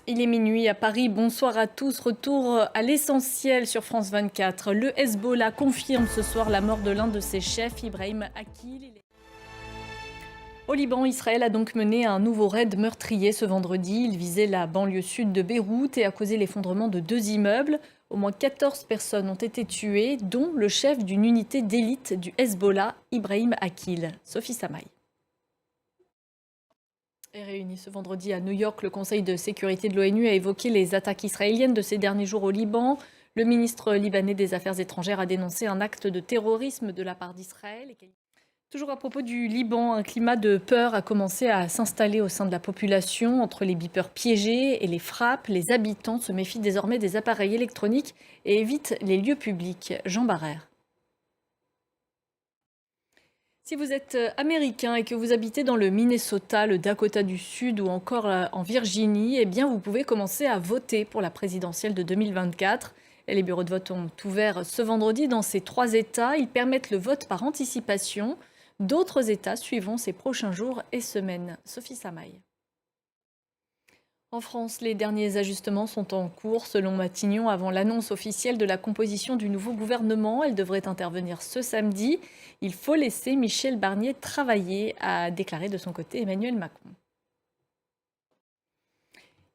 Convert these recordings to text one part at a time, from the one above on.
Il est minuit à Paris, bonsoir à tous. Retour à l'essentiel sur France 24. Le Hezbollah confirme ce soir la mort de l'un de ses chefs, Ibrahim Akil. Au Liban, Israël a donc mené un nouveau raid meurtrier ce vendredi. Il visait la banlieue sud de Beyrouth et a causé l'effondrement de 2 immeubles. Au moins 14 personnes ont été tuées, dont le chef d'une unité d'élite du Hezbollah, Ibrahim Akil. Sophie Samaï. Réuni ce vendredi à New York, le Conseil de sécurité de l'ONU a évoqué les attaques israéliennes de ces derniers jours au Liban. Le ministre libanais des Affaires étrangères a dénoncé un acte de terrorisme de la part d'Israël. Toujours à propos du Liban, un climat de peur a commencé à s'installer au sein de la population. Entre les beepers piégés et les frappes, les habitants se méfient désormais des appareils électroniques et évitent les lieux publics. Jean Barrère. Si vous êtes américain et que vous habitez dans le Minnesota, le Dakota du Sud ou encore en Virginie, eh bien vous pouvez commencer à voter pour la présidentielle de 2024. Les bureaux de vote ont ouvert ce vendredi dans ces 3 États. Ils permettent le vote par anticipation. D'autres États suivront ces prochains jours et semaines. Sophie Samaï. En France, les derniers ajustements sont en cours selon Matignon avant l'annonce officielle de la composition du nouveau gouvernement. Elle devrait intervenir ce samedi. Il faut laisser Michel Barnier travailler, a déclaré de son côté Emmanuel Macron.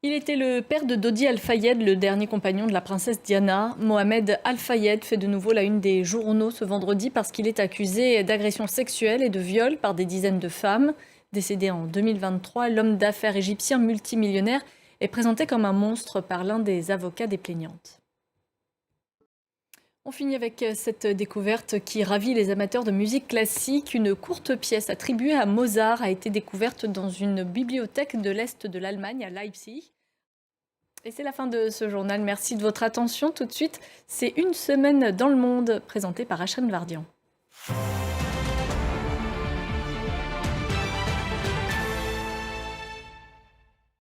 Il était le père de Dodi Al-Fayed, le dernier compagnon de la princesse Diana. Mohamed Al-Fayed fait de nouveau la une des journaux ce vendredi parce qu'il est accusé d'agression sexuelle et de viol par des dizaines de femmes. Décédé en 2023, l'homme d'affaires égyptien multimillionnaire est présenté comme un monstre par l'un des avocats des plaignantes. On finit avec cette découverte qui ravit les amateurs de musique classique. Une courte pièce attribuée à Mozart a été découverte dans une bibliothèque de l'Est de l'Allemagne, à Leipzig. Et c'est la fin de ce journal. Merci de votre attention. Tout de suite, c'est Une semaine dans le monde, présenté par Achène Vardian.